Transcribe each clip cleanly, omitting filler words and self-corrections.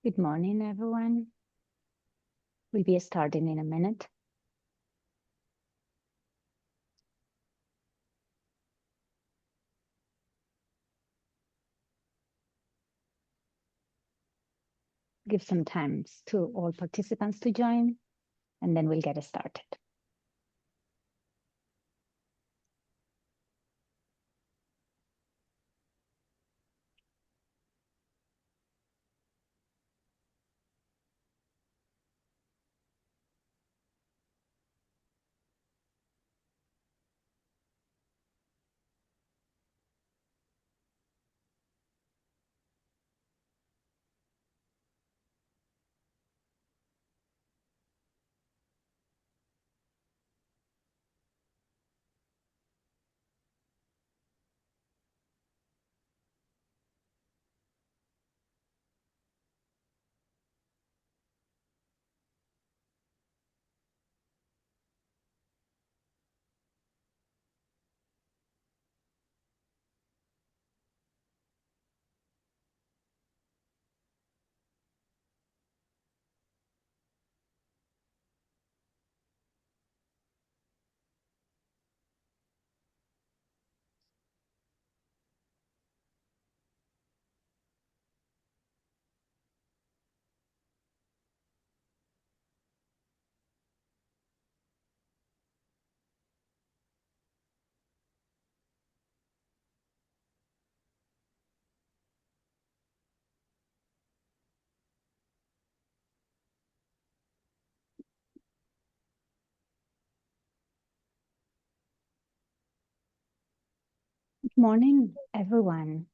Good morning, everyone. We'll be starting in a minute. Give some time to all participants to join, and then we'll get started. Good morning, everyone.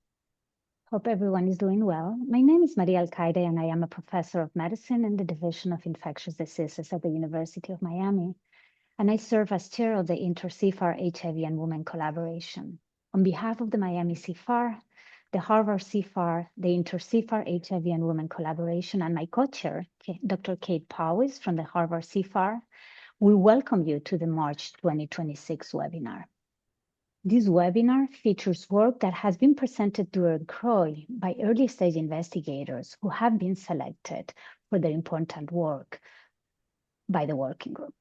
Hope everyone is doing well. My name is Maria Alcaide, and I am a professor of medicine in the Division of Infectious Diseases at the University of Miami. And I serve as chair of the Inter-CIFAR HIV and Women Collaboration. On behalf of the Miami CIFAR, the Harvard CIFAR, the Inter-CIFAR HIV and Women Collaboration, and my co-chair, Dr. Kate Powys from the Harvard CIFAR, we welcome you to the March 2026 webinar. This webinar features work that has been presented during CROI by early stage investigators who have been selected for their important work by the working group.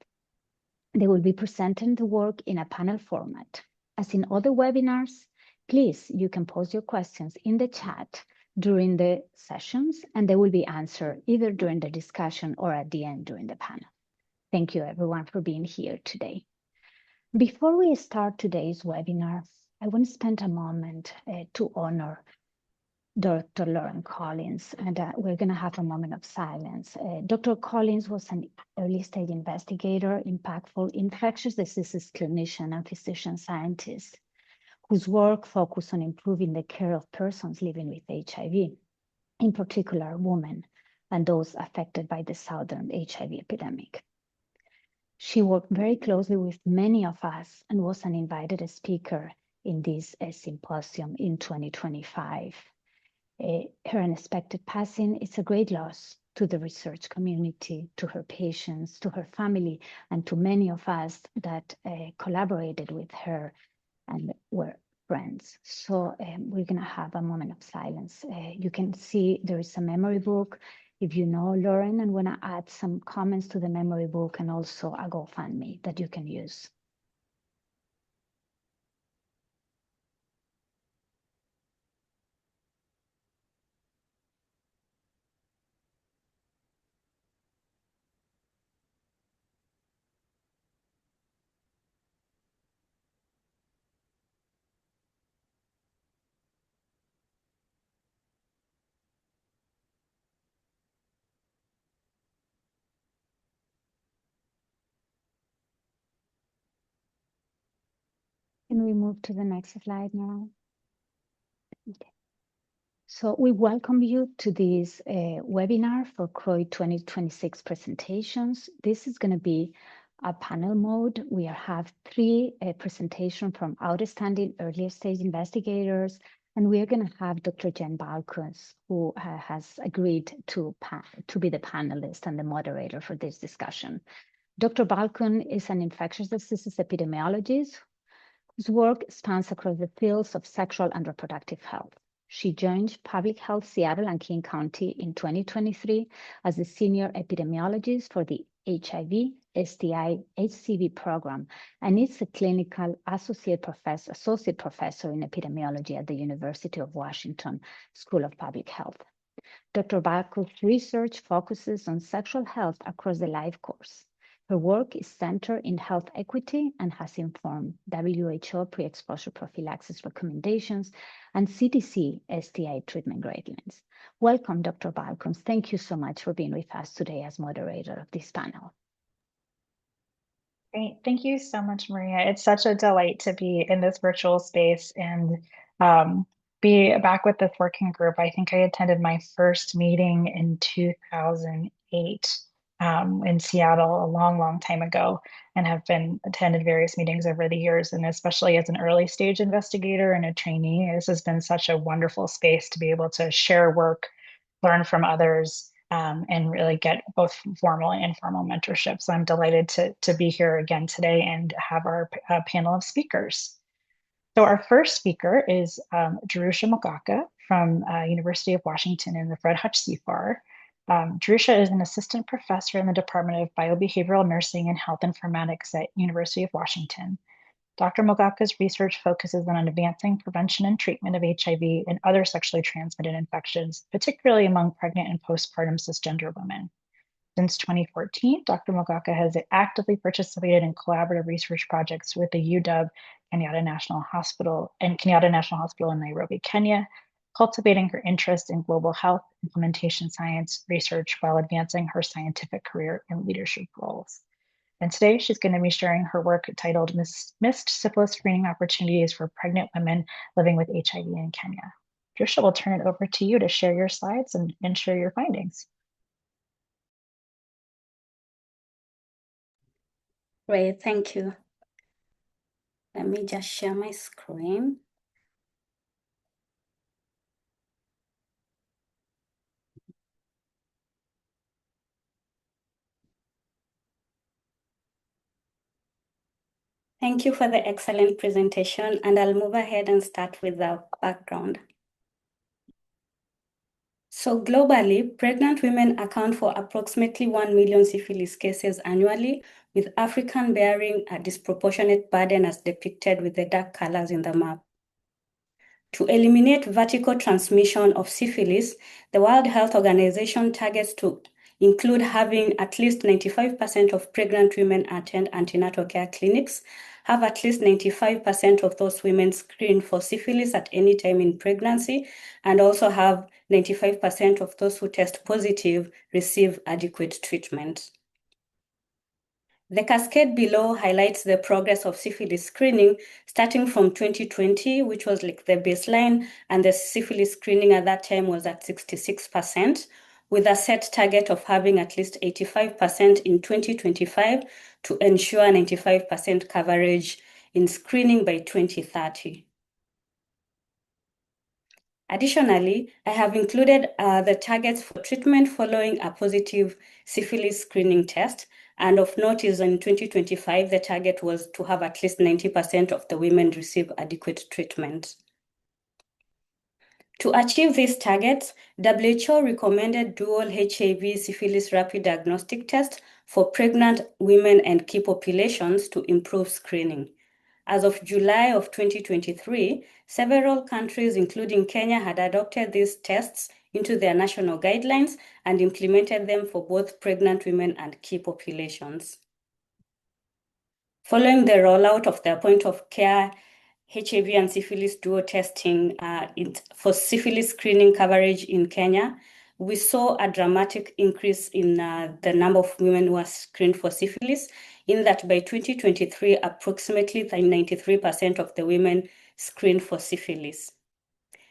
They will be presenting the work in a panel format. As in other webinars, please, you can post your questions in the chat during the sessions, and they will be answered either during the discussion or at the end during the panel. Thank you, everyone, for being here today. Before we start today's webinar, I want to spend a moment to honor Dr. Lauren Collins, and we're going to have a moment of silence. Dr. Collins was an early stage investigator, impactful infectious diseases clinician and physician scientist whose work focused on improving the care of persons living with HIV, in particular women and those affected by the Southern HIV epidemic. She worked very closely with many of us and was an invited speaker in this symposium in 2025. Her unexpected passing is a great loss to the research community, to her patients, to her family, and to many of us that collaborated with her and were friends. So we're going to have a moment of silence. You can see there is a memory book if you know Lauren and want to add some comments to the memory book, and also a GoFundMe that you can use. Can we move to the next slide now? Okay. So we welcome you to this webinar for CROI 2026 presentations. This is going to be a panel mode. We have three presentations from outstanding early stage investigators, and we are going to have Dr. Jen Balkus, who has agreed to be the panelist and the moderator for this discussion. Dr. Balkun is an infectious diseases epidemiologist whose work spans across the fields of sexual and reproductive health. She joined Public Health Seattle and King County in 2023 as the Senior Epidemiologist for the HIV, STI, HCV program, and is a clinical associate professor in epidemiology at the University of Washington School of Public Health. Dr. Barkov's research focuses on sexual health across the life course. Her work is centered in health equity and has informed WHO pre-exposure prophylaxis recommendations and CDC STI treatment guidelines. Welcome, Dr. Balcones. Thank you so much for being with us today as moderator of this panel. Great. Thank you so much, Maria. It's such a delight to be in this virtual space and be back with this working group. I think I attended my first meeting in 2008 in Seattle a long, long time ago, and have been attended various meetings over the years. And especially as an early stage investigator and a trainee, this has been such a wonderful space to be able to share work, learn from others, and really get both formal and informal mentorship. So I'm delighted to be here again today and have our panel of speakers. So our first speaker is Jerusha Mogaka from University of Washington in the Fred Hutch CFAR. Jerusha is an assistant professor in the Department of Biobehavioral Nursing and Health Informatics at University of Washington. Dr. Mogaka's research focuses on advancing prevention and treatment of HIV and other sexually transmitted infections, particularly among pregnant and postpartum cisgender women. Since 2014, Dr. Mogaka has actively participated in collaborative research projects with the UW Kenyatta National Hospital and Kenyatta National Hospital in Nairobi, Kenya, cultivating her interest in global health, implementation science research while advancing her scientific career in leadership roles. And today she's going to be sharing her work titled Missed Syphilis Screening Opportunities for Pregnant Women Living with HIV in Kenya. Jerusha, we'll turn it over to you to share your slides and share your findings. Great, thank you. Let me just share my screen. Thank you for the excellent presentation, and I'll move ahead and start with the background. So globally, pregnant women account for approximately 1 million syphilis cases annually, with African bearing a disproportionate burden as depicted with the dark colors in the map. To eliminate vertical transmission of syphilis, the World Health Organization targets to include having at least 95% of pregnant women attend antenatal care clinics, have at least 95% of those women screened for syphilis at any time in pregnancy, and also have 95% of those who test positive receive adequate treatment. The cascade below highlights the progress of syphilis screening starting from 2020, which was like the baseline, and the syphilis screening at that time was at 66%, with a set target of having at least 85% in 2025 to ensure 95% coverage in screening by 2030. Additionally, I have included the targets for treatment following a positive syphilis screening test. And of note is in 2025, the target was to have at least 90% of the women receive adequate treatment. To achieve these targets, WHO recommended dual HIV syphilis rapid diagnostic test for pregnant women and key populations to improve screening. As of July of 2023, several countries, including Kenya, had adopted these tests into their national guidelines and implemented them for both pregnant women and key populations. Following the rollout of their point-of-care HIV and syphilis duo testing for syphilis screening coverage in Kenya, we saw a dramatic increase in the number of women who are screened for syphilis, in that by 2023, approximately 93% of the women screened for syphilis.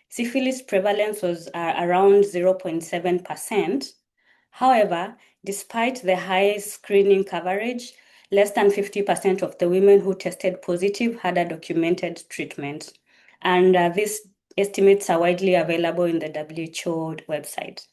Syphilis prevalence was around 0.7%. However, despite the high screening coverage, less than 50% of the women who tested positive had a documented treatment. And these estimates are widely available in the WHO website.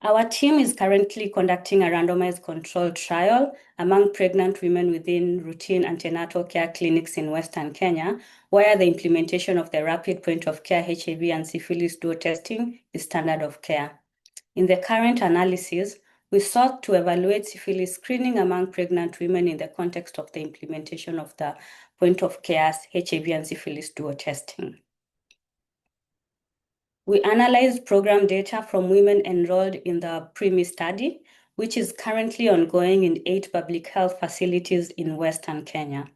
Our team is currently conducting a randomized controlled trial among pregnant women within routine antenatal care clinics in Western Kenya, where the implementation of the rapid point of care HIV and syphilis duo testing is standard of care. In the current analysis, we sought to evaluate syphilis screening among pregnant women in the context of the implementation of the point of care HIV and syphilis duo testing. We analyzed program data from women enrolled in the PRIMI study, which is currently ongoing in 8 public health facilities in Western Kenya.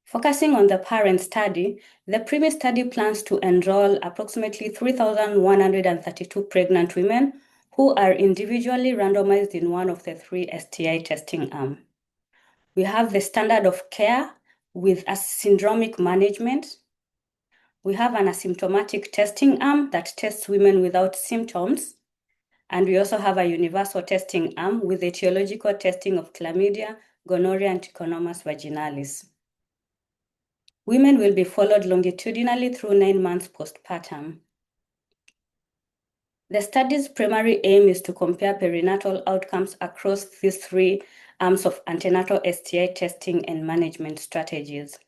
Focusing on the parent study, the PRIMI study plans to enroll approximately 3,132 pregnant women who are individually randomized in one of the 3 STI testing arms. We have the standard of care with a syndromic management. We have an asymptomatic testing arm that tests women without symptoms. And we also have a universal testing arm with etiological testing of chlamydia, gonorrhea, and trichomonas vaginalis. Women will be followed longitudinally through 9 months postpartum. The study's primary aim is to compare perinatal outcomes across these 3 arms of antenatal STI testing and management strategies.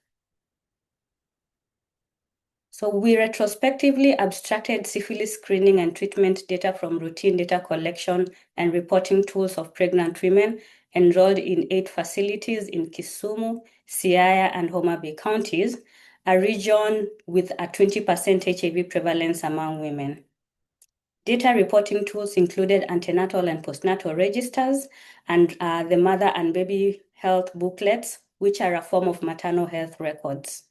So we retrospectively abstracted syphilis screening and treatment data from routine data collection and reporting tools of pregnant women enrolled in 8 facilities in Kisumu, Siaya, and Homa Bay counties, a region with a 20% HIV prevalence among women. Data reporting tools included antenatal and postnatal registers and the mother and baby health booklets, which are a form of maternal health records.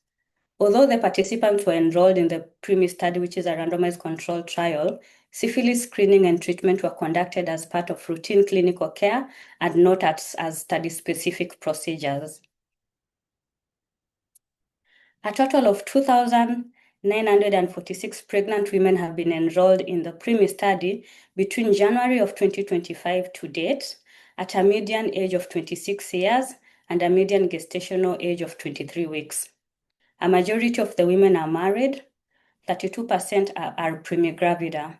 Although the participants were enrolled in the PRIMI study, which is a randomized controlled trial, syphilis screening and treatment were conducted as part of routine clinical care and not as study-specific procedures. A total of 2,946 pregnant women have been enrolled in the PRIMI study between January of 2025 to date, at a median age of 26 years and a median gestational age of 23 weeks. A majority of the women are married, 32% are primigravida,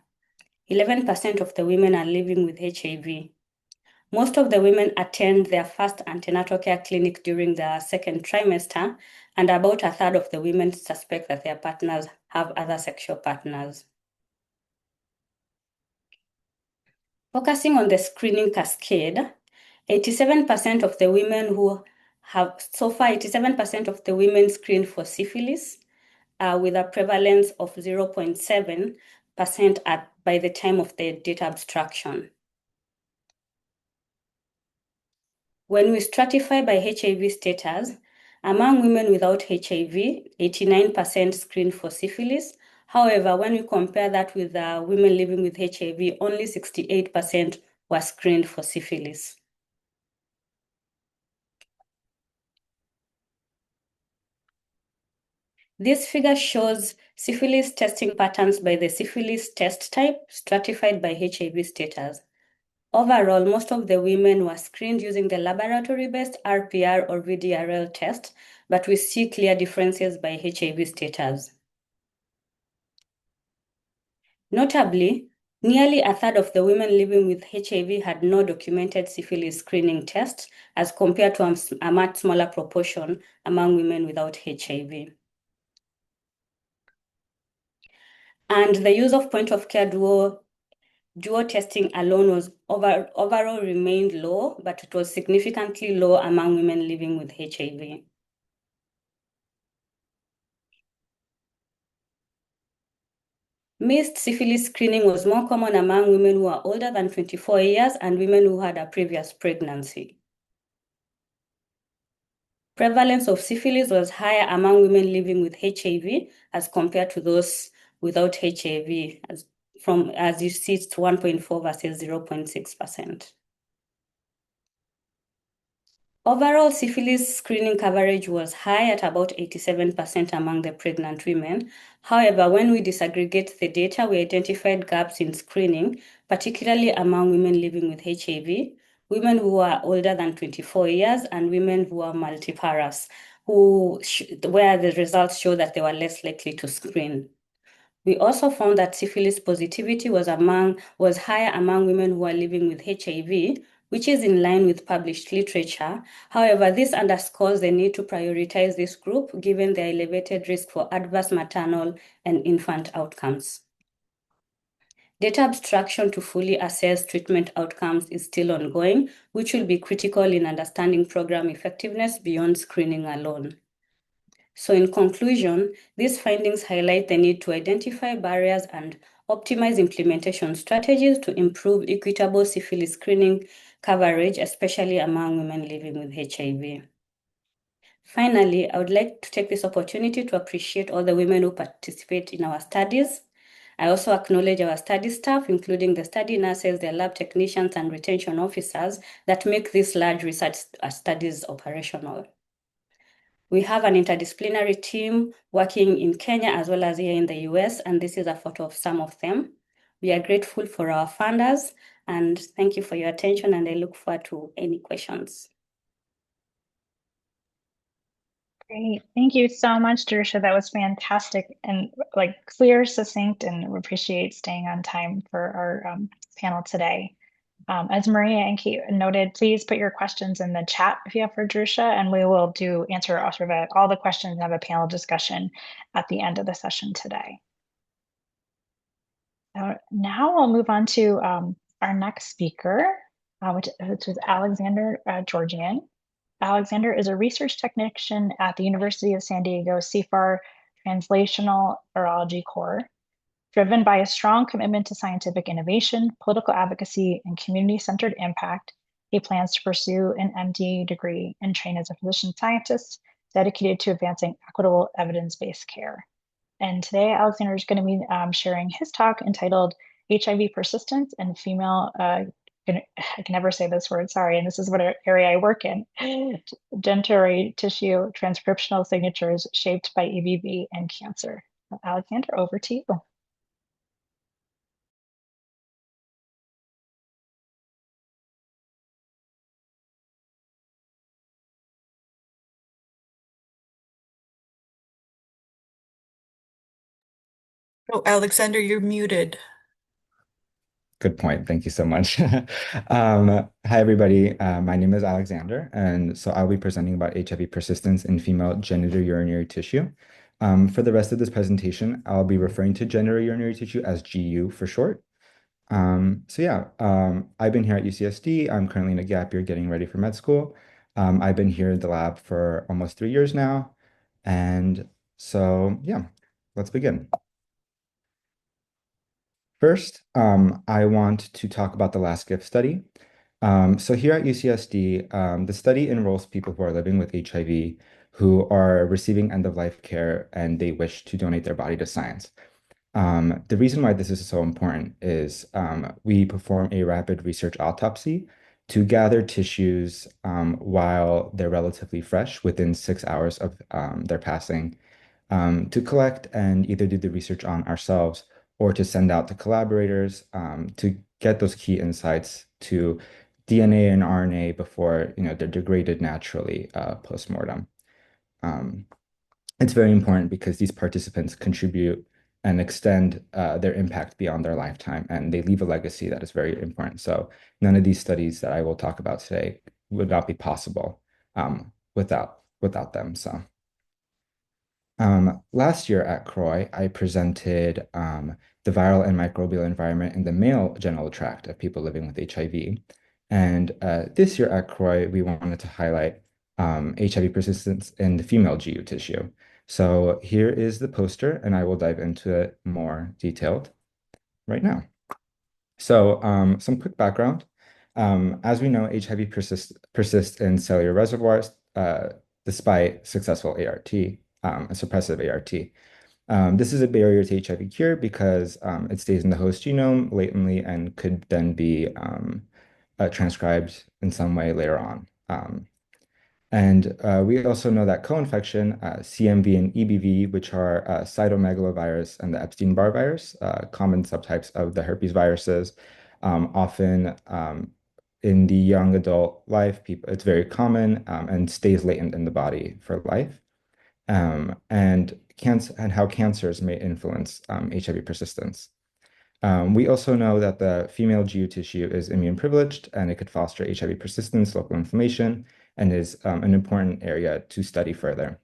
11% of the women are living with HIV. Most of the women attend their first antenatal care clinic during the 2nd trimester, and about a third of the women suspect that their partners have other sexual partners. Focusing on the screening cascade, 87% of the women who have, so far 87% of the women screened for syphilis, with a prevalence of 0.7% by the time of the data abstraction. When we stratify by HIV status, among women without HIV, 89% screened for syphilis. However, when we compare that with women living with HIV, only 68% were screened for syphilis. This figure shows syphilis testing patterns by the syphilis test type, stratified by HIV status. Overall, most of the women were screened using the laboratory-based RPR or VDRL test, but we see clear differences by HIV status. Notably, nearly a third of the women living with HIV had no documented syphilis screening test, as compared to a much smaller proportion among women without HIV. And the use of point-of-care duo testing alone was overall remained low, but it was significantly low among women living with HIV. Missed syphilis screening was more common among women who are older than 24 years and women who had a previous pregnancy. Prevalence of syphilis was higher among women living with HIV as compared to those without HIV, as you see, it's 1.4 versus 0.6%. Overall, syphilis screening coverage was high at about 87% among the pregnant women. However, when we disaggregate the data, we identified gaps in screening, particularly among women living with HIV, women who are older than 24 years, and women who are multiparous, where the results show that they were less likely to screen. We also found that syphilis positivity was higher among women who are living with HIV, which is in line with published literature. However, this underscores the need to prioritize this group given their elevated risk for adverse maternal and infant outcomes. Data abstraction to fully assess treatment outcomes is still ongoing, which will be critical in understanding program effectiveness beyond screening alone. So in conclusion, these findings highlight the need to identify barriers and optimize implementation strategies to improve equitable syphilis screening coverage, especially among women living with HIV. Finally, I would like to take this opportunity to appreciate all the women who participate in our studies. I also acknowledge our study staff, including the study nurses, the lab technicians, and retention officers that make these large research studies operational. We have an interdisciplinary team working in Kenya as well as here in the US, and this is a photo of some of them. We are grateful for our funders, and thank you for your attention, and I look forward to any questions. Great. Thank you so much, Jerusha. That was fantastic and clear, succinct, and we appreciate staying on time for our panel today. As Maria and Kate noted, please put your questions in the chat if you have for Jerusha, and we will answer all the questions and have a panel discussion at the end of the session today. Now we'll move on to our next speaker, which is Alexander Georgian. Alexander is a research technician at the University of San Diego CIFAR Translational Urology Core. Driven by a strong commitment to scientific innovation, political advocacy, and community-centered impact, he plans to pursue an MD degree and train as a physician scientist dedicated to advancing equitable evidence-based care. And today, Alexander is going to be sharing his talk entitled HIV Persistence in Female, I can never say this word, sorry, and this is what area I work in, genital tissue transcriptional signatures shaped by EBV and cancer. Alexander, over to you. Oh, Alexander, you're muted. Good point. Thank you so much. Hi, everybody. My name is Alexander, and so I'll be presenting about HIV persistence in female genitourinary tissue. For the rest of this presentation, I'll be referring to genitourinary tissue as GU for short. I've been here at UCSD. I'm currently in a gap year getting ready for med school. I've been here in the lab for almost 3 years now. And so, yeah, let's begin. First, I want to talk about the last gift study. So here at UCSD, the study enrolls people who are living with HIV who are receiving end-of-life care and they wish to donate their body to science. The reason why this is so important is we perform a rapid research autopsy to gather tissues while they're relatively fresh within 6 hours of their passing to collect and either do the research on ourselves or to send out to collaborators to get those key insights to DNA and RNA before they're degraded naturally post-mortem. It's very important because these participants contribute and extend their impact beyond their lifetime, and they leave a legacy that is very important. So none of these studies that I will talk about today would not be possible without them. So last year at CROI, I presented the viral and microbial environment in the male genital tract of people living with HIV. And this year at CROI, we wanted to highlight HIV persistence in the female GU tissue. So here is the poster, and I will dive into it more detailed right now. So some quick background. As we know, HIV persists in cellular reservoirs despite successful ART, a suppressive ART. This is a barrier to HIV cure because it stays in the host genome latently and could then be transcribed in some way later on. We also know that co-infection, CMV and EBV, which are cytomegalovirus and the Epstein-Barr virus, common subtypes of the herpes viruses, often in the young adult life, it's very common and stays latent in the body for life. And how cancers may influence HIV persistence. We also know that the female GU tissue is immune privileged and it could foster HIV persistence, local inflammation, and is an important area to study further.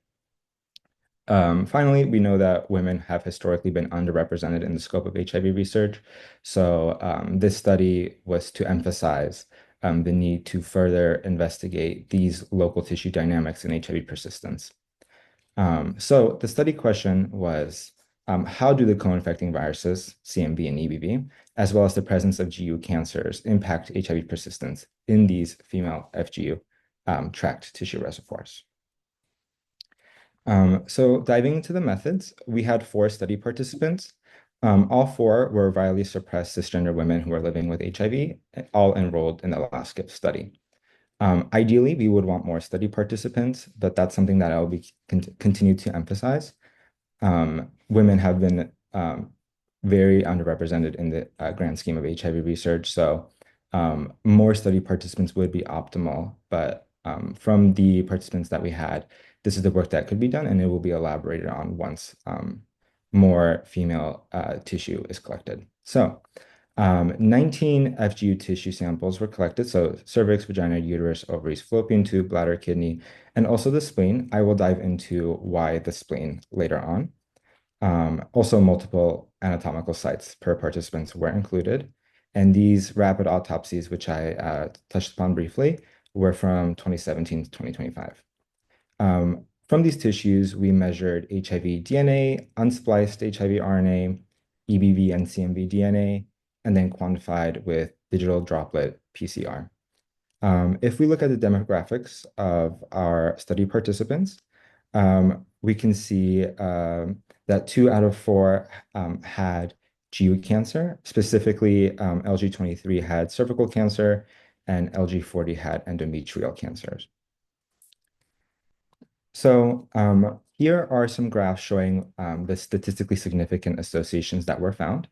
Finally, we know that women have historically been underrepresented in the scope of HIV research. So this study was to emphasize the need to further investigate these local tissue dynamics in HIV persistence. So the study question was, how do the co-infecting viruses, CMV and EBV, as well as the presence of GU cancers impact HIV persistence in these female FGU tract tissue reservoirs? So diving into the methods, we had 4 study participants. All 4 were virally suppressed cisgender women who were living with HIV, all enrolled in the LASCIP study. Ideally, we would want more study participants, but that's something that I will continue to emphasize. Women have been very underrepresented in the grand scheme of HIV research, so more study participants would be optimal, but from the participants that we had, this is the work that could be done, and it will be elaborated on once more female tissue is collected. So 19 FGU tissue samples were collected, so cervix, vagina, uterus, ovaries, fallopian tube, bladder, kidney, and also the spleen. I will dive into why the spleen later on. Also, multiple anatomical sites per participants were included, and these rapid autopsies, which I touched upon briefly, were from 2017 to 2025. From these tissues, we measured HIV DNA, unspliced HIV RNA, EBV and CMV DNA, and then quantified with digital droplet PCR. If we look at the demographics of our study participants, we can see that 2 out of 4 had GU cancer. Specifically, LG23 had cervical cancer and LG40 had endometrial cancers. So here are some graphs showing the statistically significant associations that were found.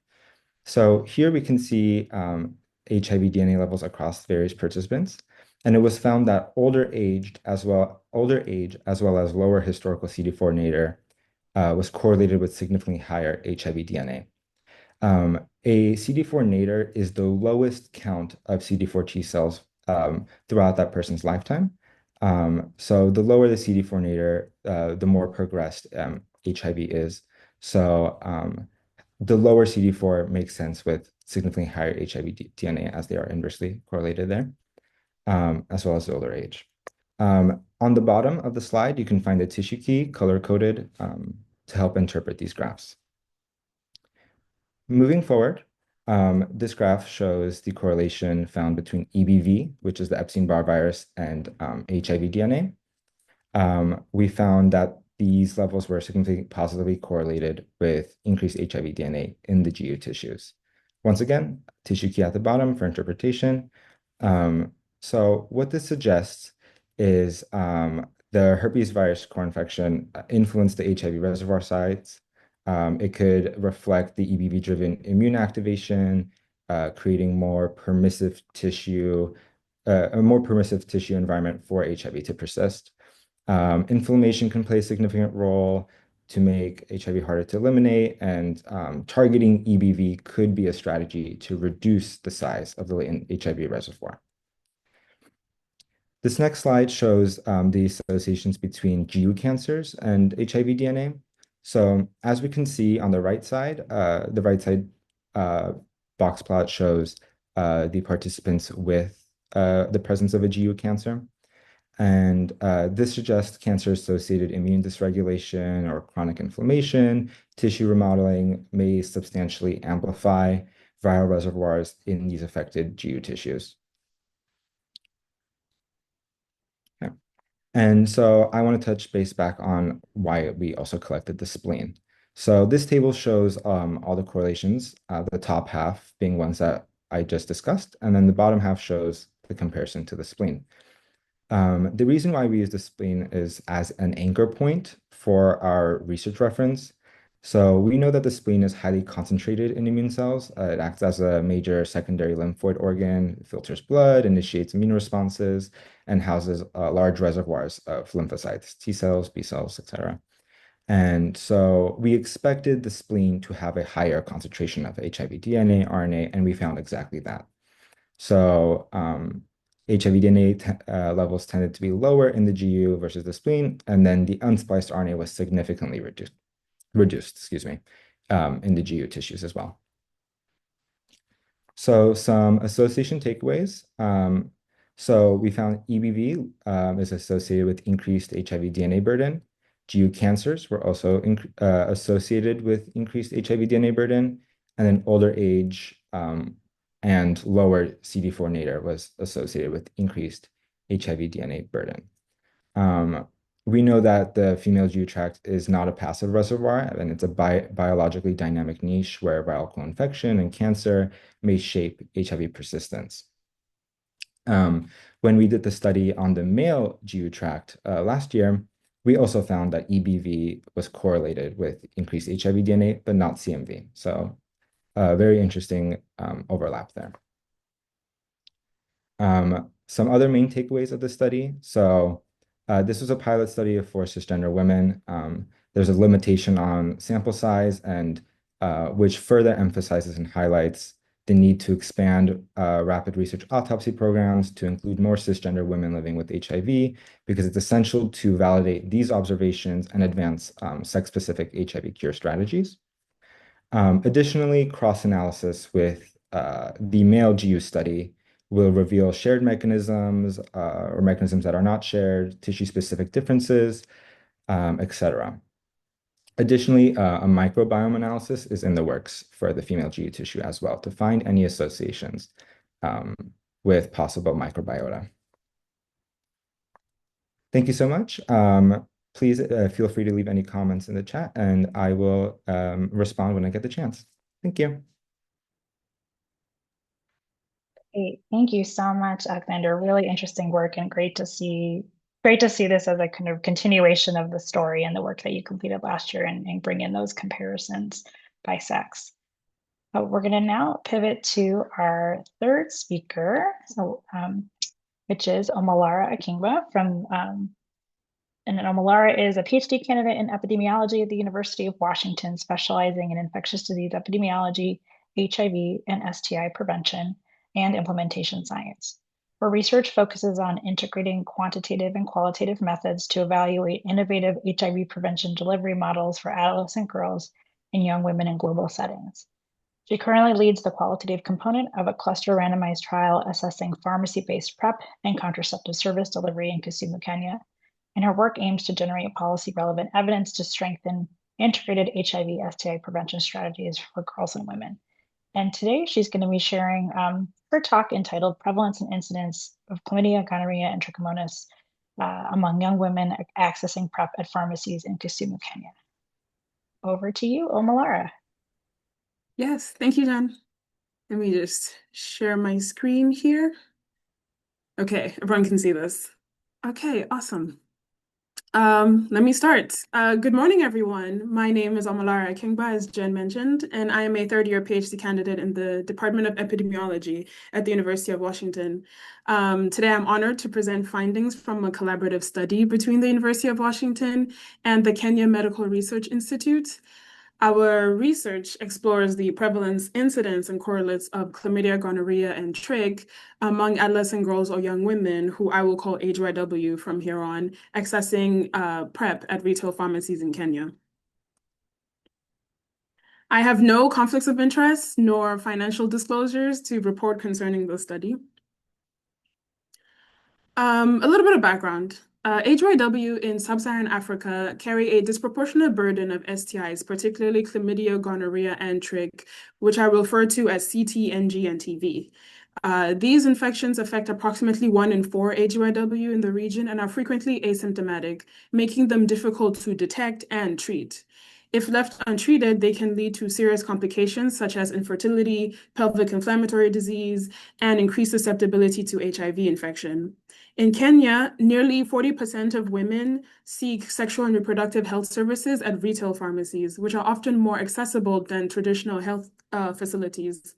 So here we can see HIV DNA levels across various participants, and it was found that older age as well as lower historical CD4 nadir was correlated with significantly higher HIV DNA. A CD4 nadir is the lowest count of CD4 T cells throughout that person's lifetime. So the lower the CD4 nadir, the more progressed HIV is. So the lower CD4 makes sense with significantly higher HIV DNA, as they are inversely correlated there, as well as the older age. On the bottom of the slide, you can find the tissue key color-coded to help interpret these graphs. Moving forward, this graph shows the correlation found between EBV, which is the Epstein-Barr virus, and HIV DNA. We found that these levels were significantly positively correlated with increased HIV DNA in the GU tissues. Once again, tissue key at the bottom for interpretation. So what this suggests is the herpes virus core infection influenced the HIV reservoir sites. It could reflect the EBV-driven immune activation, creating more permissive tissue, a more permissive tissue environment for HIV to persist. Inflammation can play a significant role to make HIV harder to eliminate, and targeting EBV could be a strategy to reduce the size of the latent HIV reservoir. This next slide shows the associations between GU cancers and HIV DNA. So as we can see on the right side box plot shows the participants with the presence of a GU cancer. And this suggests cancer-associated immune dysregulation or chronic inflammation. Tissue remodeling may substantially amplify viral reservoirs in these affected GU tissues. Okay. And so I want to touch base back on why we also collected the spleen. So this table shows all the correlations, the top half being ones that I just discussed, and then the bottom half shows the comparison to the spleen. The reason why we use the spleen is as an anchor point for our research reference. So we know that the spleen is highly concentrated in immune cells. It acts as a major secondary lymphoid organ, filters blood, initiates immune responses, and houses large reservoirs of lymphocytes, T cells, B cells, etc. And so we expected the spleen to have a higher concentration of HIV DNA, RNA, and we found exactly that. So HIV DNA levels tended to be lower in the GU versus the spleen, and then the unspliced RNA was significantly reduced, in the GU tissues as well. So some association takeaways. So we found EBV is associated with increased HIV DNA burden. GU cancers were also associated with increased HIV DNA burden, and then older age and lower CD4 nadir was associated with increased HIV DNA burden. We know that the female GU tract is not a passive reservoir, and it's a biologically dynamic niche where viral co-infection and cancer may shape HIV persistence. When we did the study on the male GU tract last year, we also found that EBV was correlated with increased HIV DNA, but not CMV. So very interesting overlap there. Some other main takeaways of the study. So this was a pilot study for cisgender women. There's a limitation on sample size, and which further emphasizes and highlights the need to expand rapid research autopsy programs to include more cisgender women living with HIV, because it's essential to validate these observations and advance sex-specific HIV cure strategies. Additionally, cross-analysis with the male GU study will reveal shared mechanisms or mechanisms that are not shared, tissue-specific differences, etc. Additionally, a microbiome analysis is in the works for the female GU tissue as well to find any associations with possible microbiota. Thank you so much. Please feel free to leave any comments in the chat, and I will respond when I get the chance. Thank you. Great. Thank you so much, Alexander. Really interesting work, and great to see this as a kind of continuation of the story and the work that you completed last year, and bring in those comparisons by sex. We're going to now pivot to our third speaker, which is Omolara Akingba from and Omolara is a PhD candidate in epidemiology at the University of Washington, specializing in infectious disease epidemiology, HIV, and STI prevention, and implementation science. Her research focuses on integrating quantitative and qualitative methods to evaluate innovative HIV prevention delivery models for adolescent girls and young women in global settings. She currently leads the qualitative component of a cluster randomized trial assessing pharmacy-based PrEP and contraceptive service delivery in Kisumu, Kenya. And her work aims to generate policy-relevant evidence to strengthen integrated HIV STI prevention strategies for girls and women. And today she's going to be sharing her talk entitled Prevalence and Incidence of Chlamydia, Gonorrhea, and Trichomonas among Young Women Accessing PrEP at Pharmacies in Kisumu, Kenya. Over to you, Omolara. Yes, thank you, Jen. Let me just share my screen here. Okay, everyone can see this. Okay, awesome. Let me start. Good morning, everyone. My name is Omolara Akingba, as Jen mentioned, and I am a third-year PhD candidate in the Department of Epidemiology at the University of Washington. Today, I'm honored to present findings from a collaborative study between the University of Washington and the Kenya Medical Research Institute. Our research explores the prevalence, incidence, and correlates of chlamydia, gonorrhea, and trich among adolescent girls or young women, who I will call HYW from here on, accessing PrEP at retail pharmacies in Kenya. I have no conflicts of interest nor financial disclosures to report concerning the study. A little bit of background. HYW in sub-Saharan Africa carry a disproportionate burden of STIs, particularly chlamydia, gonorrhea, and trich, which I refer to as CT, NG, and TV. These infections affect approximately 1 in 4 HYW in the region and are frequently asymptomatic, making them difficult to detect and treat. If left untreated, they can lead to serious complications such as infertility, pelvic inflammatory disease, and increased susceptibility to HIV infection. In Kenya, nearly 40% of women seek sexual and reproductive health services at retail pharmacies, which are often more accessible than traditional health facilities.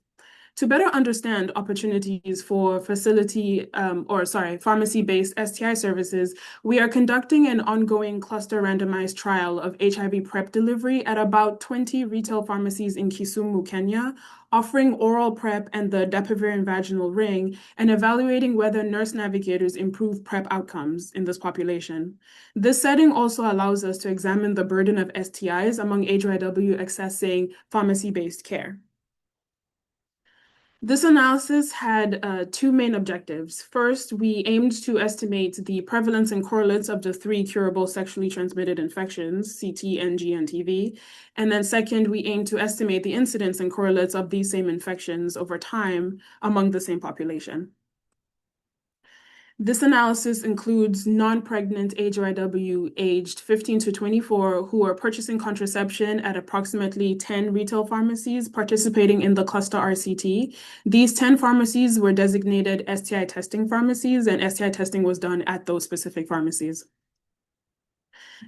To better understand opportunities for pharmacy-based STI services, we are conducting an ongoing cluster randomized trial of HIV PrEP delivery at about 20 retail pharmacies in Kisumu, Kenya, offering oral PrEP and the Depo-Provera vaginal ring, and evaluating whether nurse navigators improve PrEP outcomes in this population. This setting also allows us to examine the burden of STIs among HYW accessing pharmacy-based care. This analysis had two main objectives. First, we aimed to estimate the prevalence and correlates of the three curable sexually transmitted infections, CT, NG, and TB. And then second, we aimed to estimate the incidence and correlates of these same infections over time among the same population. This analysis includes non-pregnant HYW aged 15 to 24 who are purchasing contraception at approximately 10 retail pharmacies participating in the cluster RCT. These 10 pharmacies were designated STI testing pharmacies, and STI testing was done at those specific pharmacies.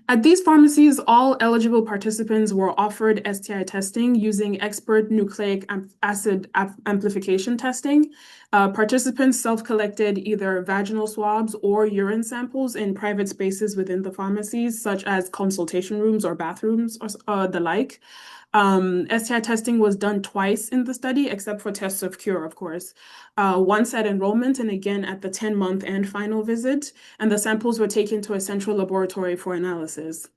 At these pharmacies, all eligible participants were offered STI testing using expert nucleic acid amplification testing. Participants self-collected either vaginal swabs or urine samples in private spaces within the pharmacies, such as consultation rooms or bathrooms or the like. STI testing was done twice in the study, except for tests of cure, of course. Once at enrollment and again at the 10-month and final visit, and the samples were taken to a central laboratory for analysis.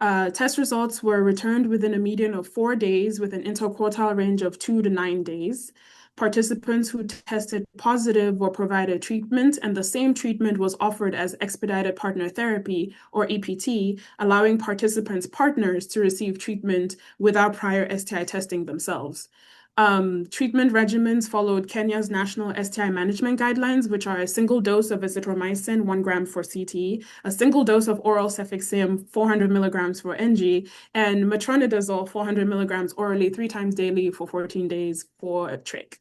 Test results were returned within a median of 4 days with an interquartile range of 2 to 9 days. Participants who tested positive were provided treatment, and the same treatment was offered as expedited partner therapy, or EPT, allowing participants' partners to receive treatment without prior STI testing themselves. Treatment regimens followed Kenya's national STI management guidelines, which are a single dose of azithromycin, 1 gram for CT, a single dose of oral cefixime, 400 milligrams for NG, and metronidazole, 400 milligrams orally 3 times daily for 14 days for a trich.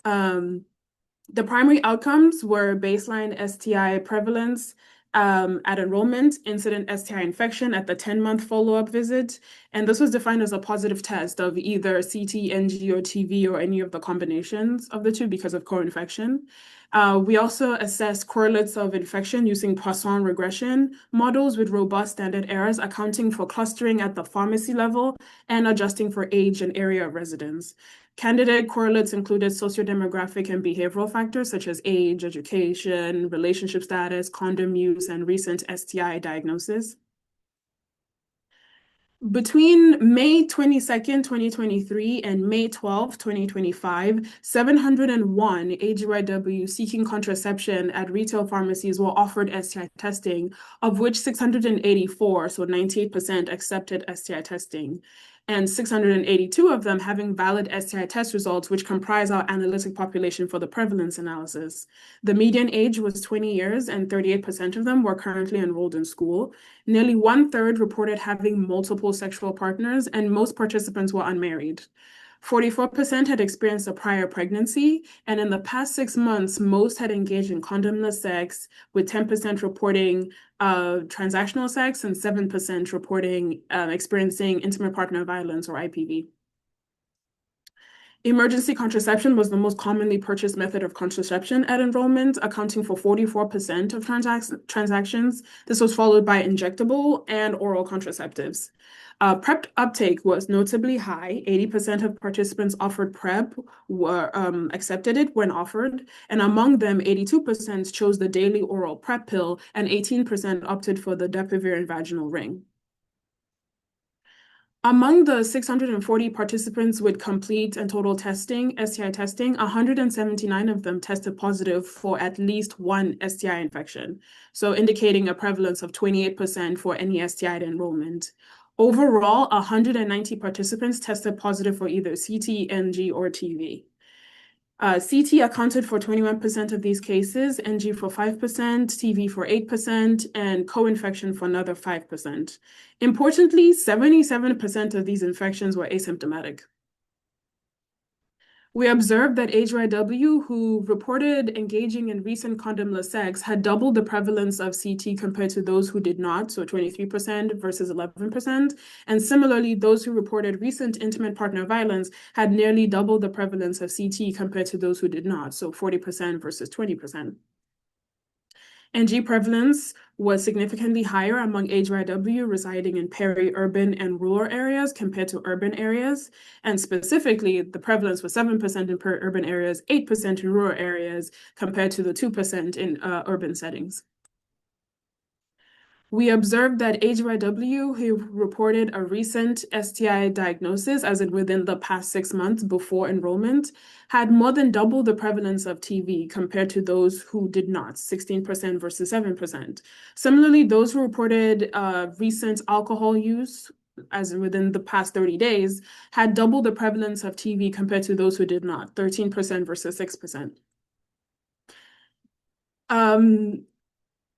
The primary outcomes were baseline STI prevalence at enrollment, incident STI infection at the 10-month follow-up visit, and this was defined as a positive test of either CT, NG, or TB, or any of the combinations of the two because of co-infection. We also assessed correlates of infection using Poisson regression models with robust standard errors, accounting for clustering at the pharmacy level and adjusting for age and area of residence. Candidate correlates included sociodemographic and behavioral factors such as age, education, relationship status, condom use, and recent STI diagnosis. Between May 22nd, 2023 and May 12th, 2025, 701 HYW seeking contraception at retail pharmacies were offered STI testing, of which 684, so 98%, accepted STI testing, and 682 of them having valid STI test results, which comprise our analytic population for the prevalence analysis. The median age was 20 years, and 38% of them were currently enrolled in school. Nearly 1/3 reported having multiple sexual partners, and most participants were unmarried. 44% had experienced a prior pregnancy, and in the past 6 months, most had engaged in condomless sex, with 10% reporting transactional sex and 7% reporting experiencing intimate partner violence, or IPV. Emergency contraception was the most commonly purchased method of contraception at enrollment, accounting for 44% of transactions. This was followed by injectable and oral contraceptives. PrEP uptake was notably high. 80% of participants offered PrEP were accepted it when offered, and among them, 82% chose the daily oral PrEP pill, and 18% opted for the Depo-Provera vaginal ring. Among the 640 participants with complete and total testing, STI testing, 179 of them tested positive for at least one STI infection, so indicating a prevalence of 28% for any STI enrollment. Overall, 190 participants tested positive for either CT, NG, or TB. CT accounted for 21% of these cases, NG for 5%, TB for 8%, and co-infection for another 5%. Importantly, 77% of these infections were asymptomatic. We observed that HYW who reported engaging in recent condomless sex had doubled the prevalence of CT compared to those who did not, so 23% versus 11%. And similarly, those who reported recent intimate partner violence had nearly doubled the prevalence of CT compared to those who did not, so 40% versus 20%. NG prevalence was significantly higher among HYW residing in peri-urban and rural areas compared to urban areas. And specifically, the prevalence was 7% in peri-urban areas, 8% in rural areas, compared to the 2% in urban settings. We observed that HYW who reported a recent STI diagnosis, as in within the past 6 months before enrollment, had more than double the prevalence of TV compared to those who did not, 16% versus 7%. Similarly, those who reported recent alcohol use, as in within the past 30 days, had double the prevalence of TV compared to those who did not, 13% versus 6%.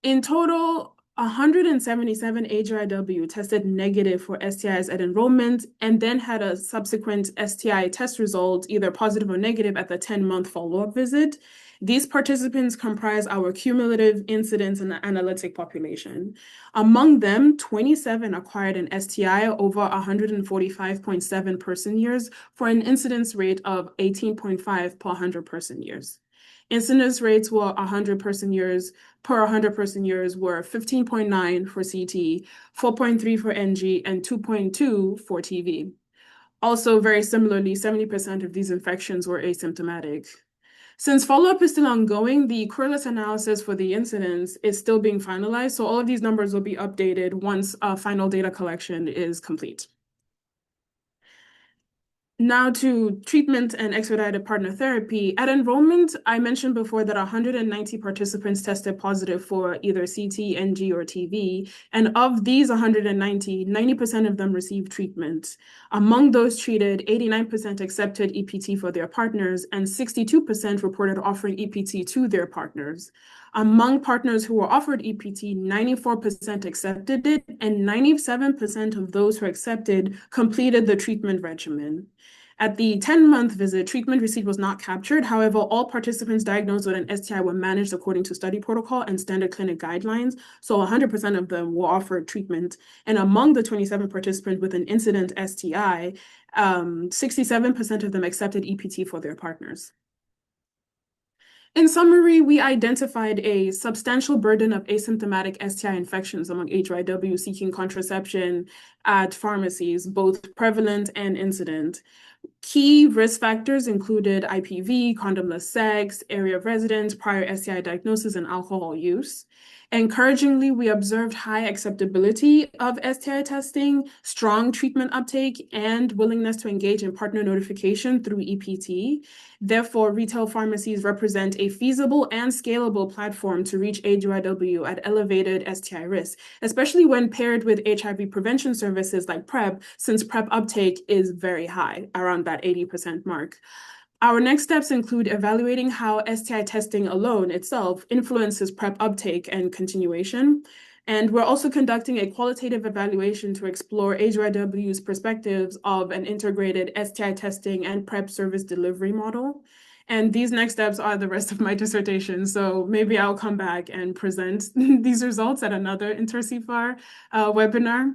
In total, 177 HYW tested negative for STIs at enrollment and then had a subsequent STI test result, either positive or negative, at the 10-month follow-up visit. These participants comprise our cumulative incidence and analytic population. Among them, 27 acquired an STI over 145.7 person years for an incidence rate of 18.5 per 100 person years. Incidence rates were 100 person years per 100 person years were 15.9 for CT, 4.3 for NG, and 2.2 for TV. Also, very similarly, 70% of these infections were asymptomatic. Since follow-up is still ongoing, the correlates analysis for the incidence is still being finalized, so all of these numbers will be updated once final data collection is complete. Now to treatment and expedited partner therapy. At enrollment, I mentioned before that 190 participants tested positive for either CT, NG, or TV. And of these 190, 90% of them received treatment. Among those treated, 89% accepted EPT for their partners, and 62% reported offering EPT to their partners. Among partners who were offered EPT, 94% accepted it, and 97% of those who accepted completed the treatment regimen. At the 10-month visit, treatment receipt was not captured. However, all participants diagnosed with an STI were managed according to study protocol and standard clinic guidelines. So 100% of them were offered treatment. And among the 27 participants with an incident STI, 67% of them accepted EPT for their partners. In summary, we identified a substantial burden of asymptomatic STI infections among HYW seeking contraception at pharmacies, both prevalent and incident. Key risk factors included IPV, condomless sex, area of residence, prior STI diagnosis, and alcohol use. Encouragingly, we observed high acceptability of STI testing, strong treatment uptake, and willingness to engage in partner notification through EPT. Therefore, retail pharmacies represent a feasible and scalable platform to reach HYW at elevated STI risk, especially when paired with HIV prevention services like PrEP, since PrEP uptake is very high, around that 80% mark. Our next steps include evaluating how STI testing alone itself influences PrEP uptake and continuation. And we're also conducting a qualitative evaluation to explore HYW's perspectives of an integrated STI testing and PrEP service delivery model. And these next steps are the rest of my dissertation. So maybe I'll come back and present these results at another InterCFAR webinar.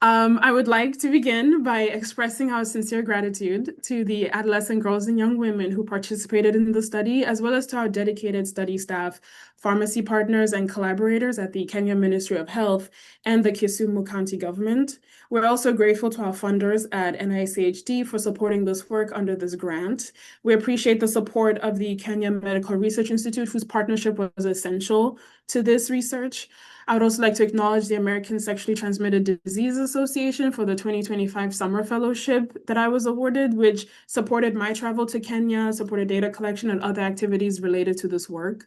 I would like to begin by expressing our sincere gratitude to the adolescent girls and young women who participated in the study, as well as to our dedicated study staff, pharmacy partners, and collaborators at the Kenya Ministry of Health and the Kisumu County government. We're also grateful to our funders at NICHD for supporting this work under this grant. We appreciate the support of the Kenya Medical Research Institute, whose partnership was essential to this research. I would also like to acknowledge the American Sexually Transmitted Disease Association for the 2025 Summer Fellowship that I was awarded, which supported my travel to Kenya, supported data collection and other activities related to this work.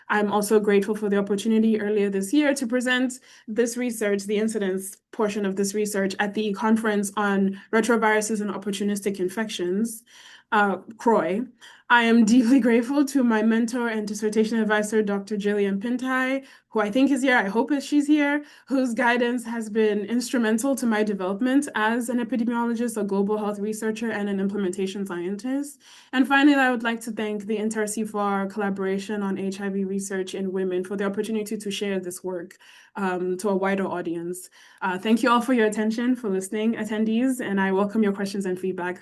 I'm also grateful for the opportunity earlier this year to present this research, the incidence portion of this research, at the conference on retroviruses and opportunistic infections. Croy. I am deeply grateful to my mentor and dissertation advisor, Dr. Jillian Pintai, who I think is here. I hope that she's here, whose guidance has been instrumental to my development as an epidemiologist, a global health researcher, and an implementation scientist. And finally, I would like to thank the InterC4 collaboration on HIV research in women for the opportunity to share this work to a wider audience. Thank you all for your attention, for listening, attendees, and I welcome your questions and feedback.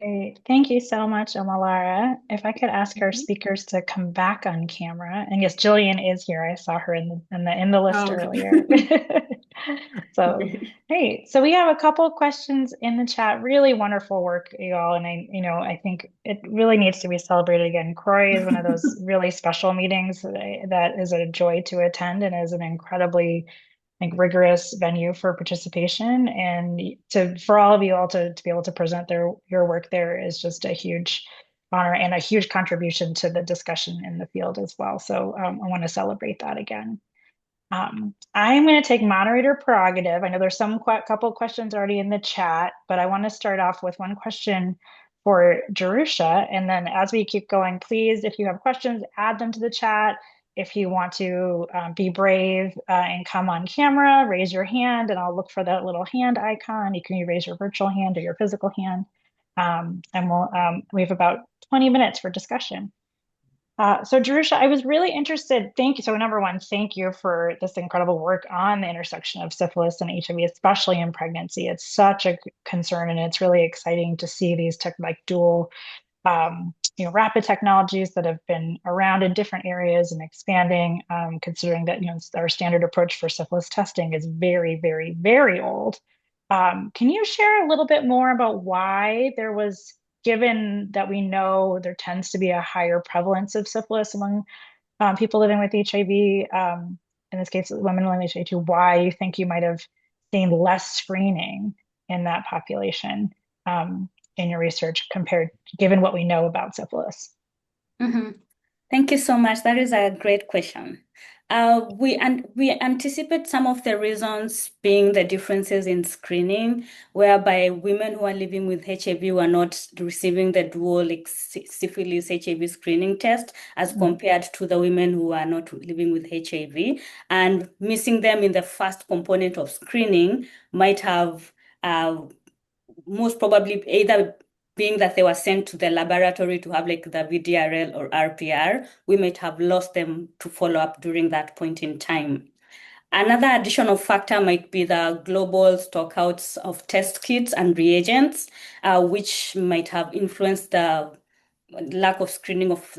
Great. Thank you so much, Omalara. If I could ask our speakers to come back on camera. And yes, Jillian is here. I saw her in the list Oh, okay. earlier. So great. So we have a couple of questions in the chat. Really wonderful work, you all. And I think it really needs to be celebrated again. Croy is one of those really special meetings that is a joy to attend and is an incredibly rigorous venue for participation, and for all of you all to be able to present your work there is just a huge honor and a huge contribution to the discussion in the field as well. So I want to celebrate that again. I'm going to take moderator prerogative. I know there's couple questions already in the chat, but I want to start off with one question for Jerusha, and then as we keep going, please, if you have questions, add them to the chat. If you want to be brave and come on camera, raise your hand, and I'll look for that little hand icon. You can raise your virtual hand or your physical hand, and we have about 20 minutes for discussion. So Jerusha, I was really interested. Thank you. So number one, thank you for this incredible work on the intersection of syphilis and HIV, especially in pregnancy. It's such a concern, and it's really exciting to see these dual, rapid technologies that have been around in different areas and expanding. Considering that our standard approach for syphilis testing is very, very, very old. Can you share a little bit more about why there was? Given that we know there tends to be a higher prevalence of syphilis among people living with HIV, in this case, women living with HIV, why you think you might have seen less screening in that population in your research given what we know about syphilis? Mm-hmm. Thank you so much. That is a great question. We anticipate some of the reasons being the differences in screening, whereby women who are living with HIV were not receiving the dual syphilis HIV screening test as compared to the women who are not living with HIV, and missing them in the first component of screening might have most probably either being that they were sent to the laboratory to have the VDRL or RPR, we might have lost them to follow up during that point in time. Another additional factor might be the global stockouts of test kits and reagents, which might have influenced the lack of screening of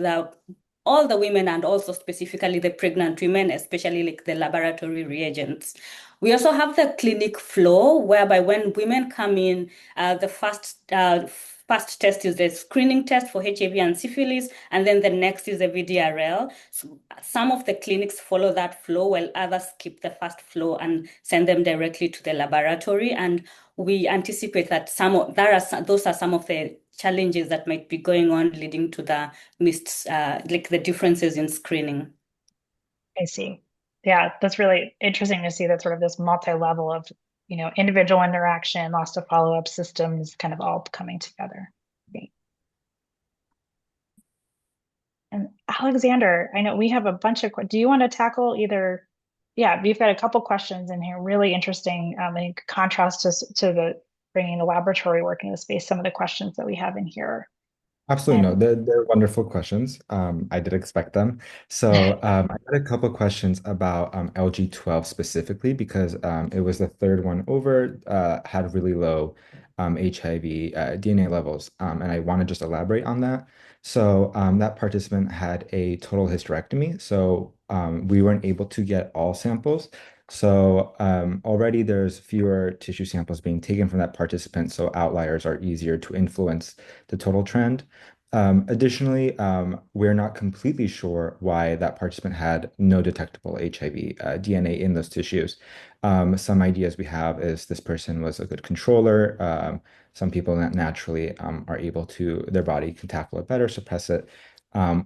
all the women, and also specifically the pregnant women, especially the laboratory reagents. We also have the clinic flow, whereby when women come in, the first test is the screening test for HIV and syphilis, and then the next is the VDRL. So some of the clinics follow that flow, while others skip the first flow and send them directly to the laboratory. And we anticipate that those are some of the challenges that might be going on, leading to the missed, the differences in screening. I see. Yeah, that's really interesting to see that sort of this multi-level of, individual interaction, loss to follow-up systems kind of all coming together. Great. And Alexander, I know we have a bunch of, do you want to tackle either? Yeah, we've got a couple questions in here, really interesting, in contrast to the bringing the laboratory work into the space, some of the questions that we have in here. Absolutely. No, they're wonderful questions. I did expect them. So I had a couple questions about LG12 specifically because it was the third one over, had really low HIV DNA levels. And I want to just elaborate on that. So that participant had a total hysterectomy. So we weren't able to get all samples. So already there's fewer tissue samples being taken from that participant, so outliers are easier to influence the total trend. Additionally, we're not completely sure why that participant had no detectable HIV DNA in those tissues. Some ideas we have is this person was a good controller. Some people naturally are able to, their body can tackle it better, suppress it,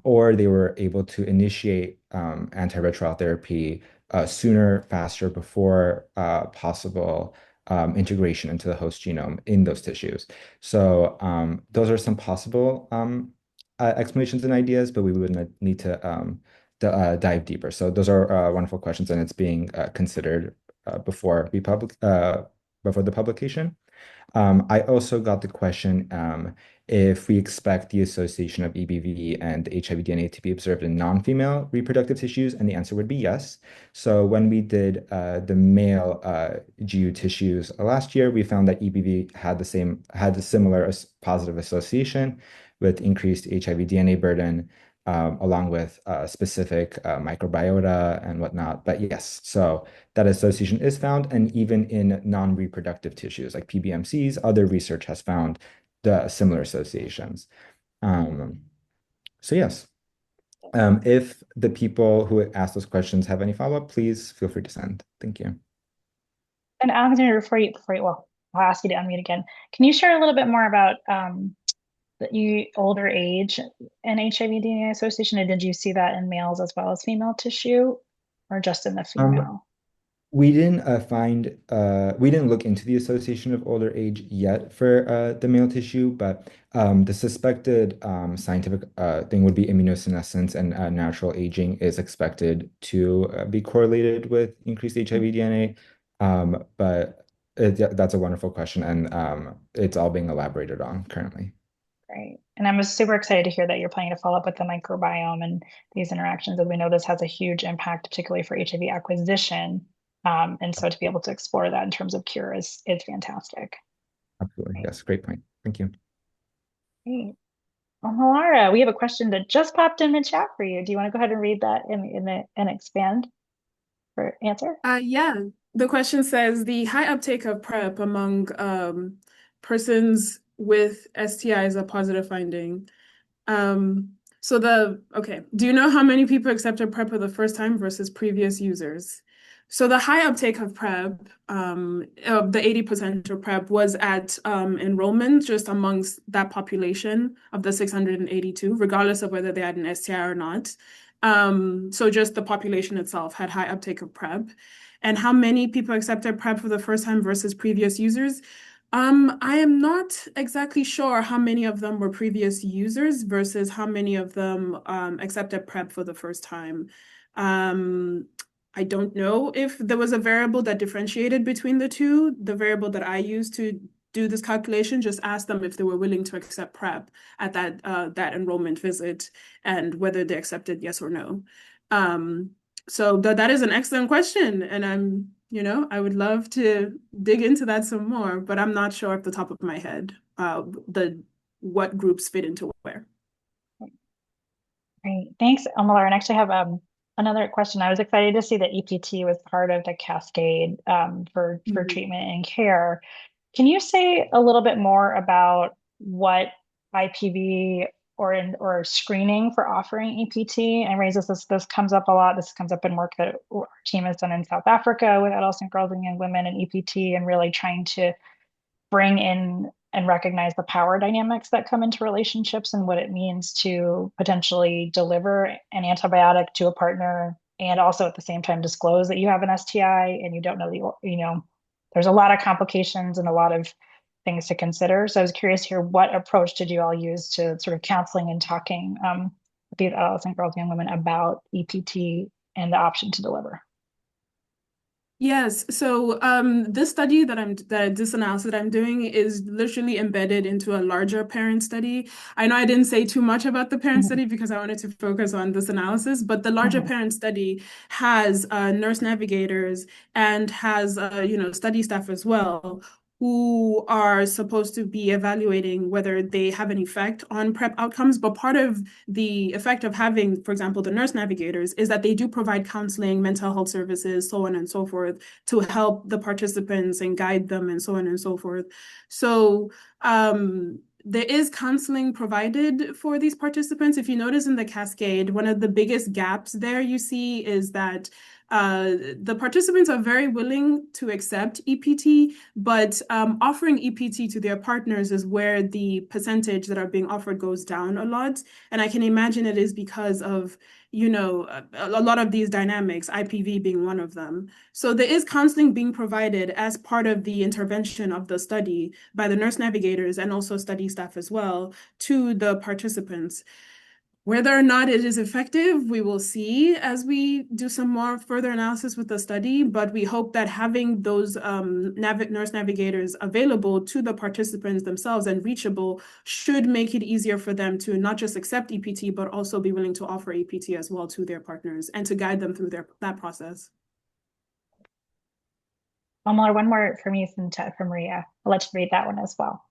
or they were able to initiate antiretroviral therapy sooner, faster, before possible integration into the host genome in those tissues. So those are some possible explanations and ideas, but we would need to dive deeper. So those are wonderful questions, and it's being considered before the publication. I also got the question if we expect the association of EBV and HIV DNA to be observed in non-female reproductive tissues, and the answer would be yes. So when we did the male GU tissues last year, we found that EBV had a similar positive association with increased HIV DNA burden, along with specific microbiota and whatnot. But yes, so that association is found, and even in non-reproductive tissues like PBMCs, other research has found the similar associations. So yes, if the people who asked those questions have any follow-up, please feel free to send. Thank you. And Alexander, well, I'll ask you to unmute again. Can you share a little bit more about the older age and HIV DNA association? And did you see that in males as well as female tissue, or just in the female? We didn't we didn't look into the association of older age yet for the male tissue, but the suspected scientific thing would be immunosenescence, and natural aging is expected to be correlated with increased HIV DNA. But that's a wonderful question, and it's all being elaborated on currently. Great. And I'm super excited to hear that you're planning to follow up with the microbiome and these interactions, as we know this has a huge impact, particularly for HIV acquisition. And so to be able to explore that in terms of cure is fantastic. Absolutely. Yes, great point. Thank you. Great. Well, Malara, we have a question that just popped in the chat for you. Do you want to go ahead and read that and expand for answer? Yeah. The question says the high uptake of PrEP among persons with STI is a positive finding. Do you know how many people accepted PrEP for the first time versus previous users? So the high uptake of PrEP, of the 80% of PrEP, was at enrollment just amongst that population of the 682, regardless of whether they had an STI or not. So just the population itself had high uptake of PrEP. And how many people accepted PrEP for the first time versus previous users? I am not exactly sure how many of them were previous users versus how many of them accepted PrEP for the first time. I don't know if there was a variable that differentiated between the two. The variable that I used to do this calculation just asked them if they were willing to accept PrEP at that enrollment visit, and whether they accepted yes or no. So that is an excellent question, and I would love to dig into that some more, but I'm not sure off the top of my head what groups fit into where. Great, thanks, Malara. And actually have another question. I was excited to see that EPT was part of the cascade for treatment and care. Can you say a little bit more about what IPV or screening for offering EPT? And raises this comes up a lot. This comes up in work that our team has done in South Africa with adolescent girls and young women and EPT, and really trying to bring in and recognize the power dynamics that come into relationships and what it means to potentially deliver an antibiotic to a partner, and also at the same time disclose that you have an STI and you don't know there's a lot of complications and a lot of things to consider. So I was curious to hear, what approach did you all use to sort of counseling and talking with these adolescent girls and young women about EPT and the option to deliver? Yes, so this analysis that I'm doing is literally embedded into a larger parent study. I know I didn't say too much about the parent study because I wanted to focus on this analysis, but the larger parent study has nurse navigators and has study staff as well, who are supposed to be evaluating whether they have an effect on PrEP outcomes. But part of the effect of having, for example, the nurse navigators is that they do provide counseling, mental health services, so on and so forth, to help the participants and guide them and so on and so forth. So there is counseling provided for these participants. If you notice in the cascade, one of the biggest gaps there you see is that The participants are very willing to accept EPT, but offering EPT to their partners is where the percentage that are being offered goes down a lot. And I can imagine it is because of, you know, a lot of these dynamics, IPV being one of them. So there is counseling being provided as part of the intervention of the study by the nurse navigators and also study staff as well to the participants. Whether or not it is effective, we will see as we do some more further analysis with the study, but we hope that having those nurse navigators available to the participants themselves and reachable should make it easier for them to not just accept EPT, but also be willing to offer EPT as well to their partners and to guide them through that process. One more from you from Maria. I'll let you read that one as well.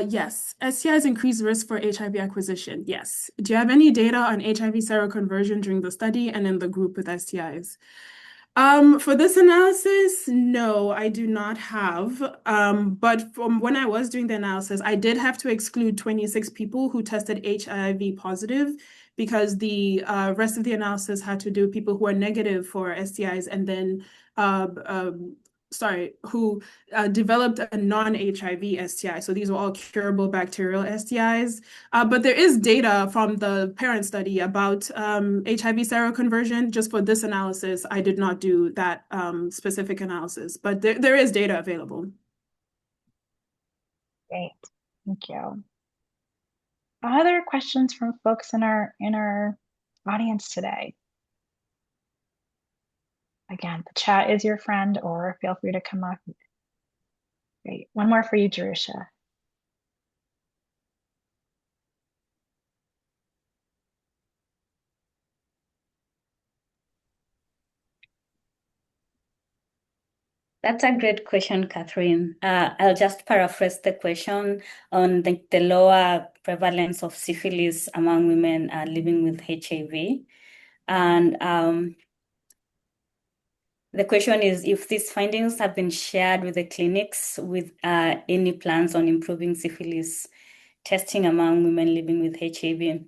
Yes, STIs increase risk for HIV acquisition. Yes. Do you have any data on HIV seroconversion during the study and in the group with STIs? For this analysis, no, I do not have. But from when I was doing the analysis, I did have to exclude 26 people who tested HIV positive because the rest of the analysis had to do with people who are negative for STIs and then who developed a non-HIV STI. So these were all curable bacterial STIs. But there is data from the parent study about HIV seroconversion. Just for this analysis, I did not do that specific analysis, but there is data available. Great, thank you. Other questions from folks in our audience today? Again, the chat is your friend, or feel free to come up. Great. One more for you, Jerusha. That's a great question, Catherine. I'll just paraphrase the question on the lower prevalence of syphilis among women living with HIV. And the question is if these findings have been shared with the clinics with any plans on improving syphilis testing among women living with HIV.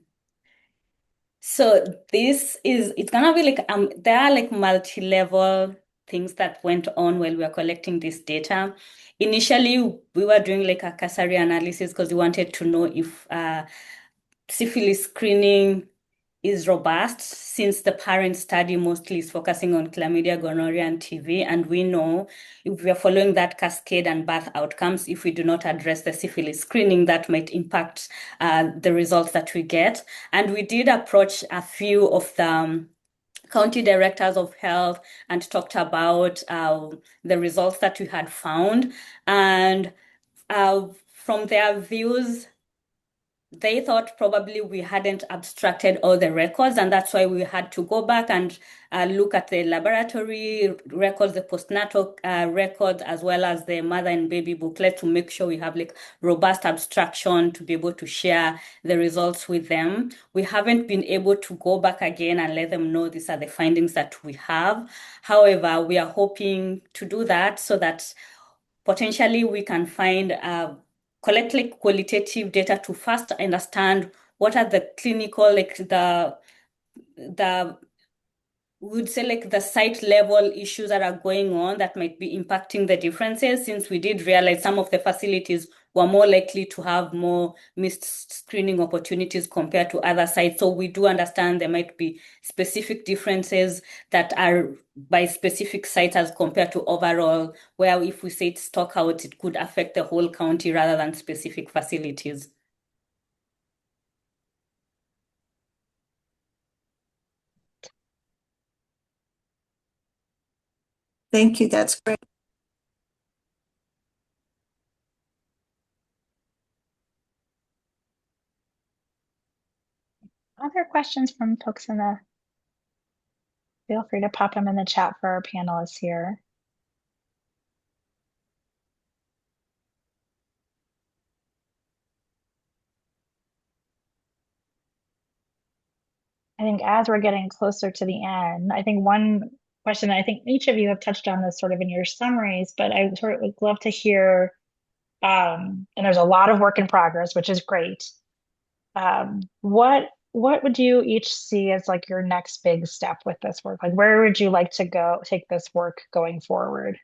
So it's gonna be like there are like multi-level things that went on while we were collecting this data. Initially, we were doing like a cursory analysis because we wanted to know if syphilis screening is robust, since the parent study mostly is focusing on chlamydia, gonorrhea, and TB. And we know if we are following that cascade and birth outcomes, if we do not address the syphilis screening, that might impact the results that we get. And we did approach a few of the county directors of health and talked about the results that we had found. And from their views, they thought probably we hadn't abstracted all the records, and that's why we had to go back and look at the laboratory records, the postnatal records, as well as the mother and baby booklet to make sure we have like robust abstraction to be able to share the results with them. We haven't been able to go back again and let them know these are the findings that we have. However, we are hoping to do that so that potentially we can find collect like qualitative data to first understand what are the clinical, like would say like the site level issues that are going on that might be impacting the differences, since we did realize some of the facilities were more likely to have more missed screening opportunities compared to other sites. So we do understand there might be specific differences that are by specific sites as compared to overall, where if we say it's stock out, it could affect the whole county rather than specific facilities. Thank you, that's great. Other questions from folks in the, feel free to pop them in the chat for our panelists here. I think as we're getting closer to the end, I think one question, I think each of you have touched on this sort of in your summaries, but I sort of would love to hear, and there's a lot of work in progress, which is great. What what would you each see as like your next big step with this work? Like, where would you like to go take this work going forward?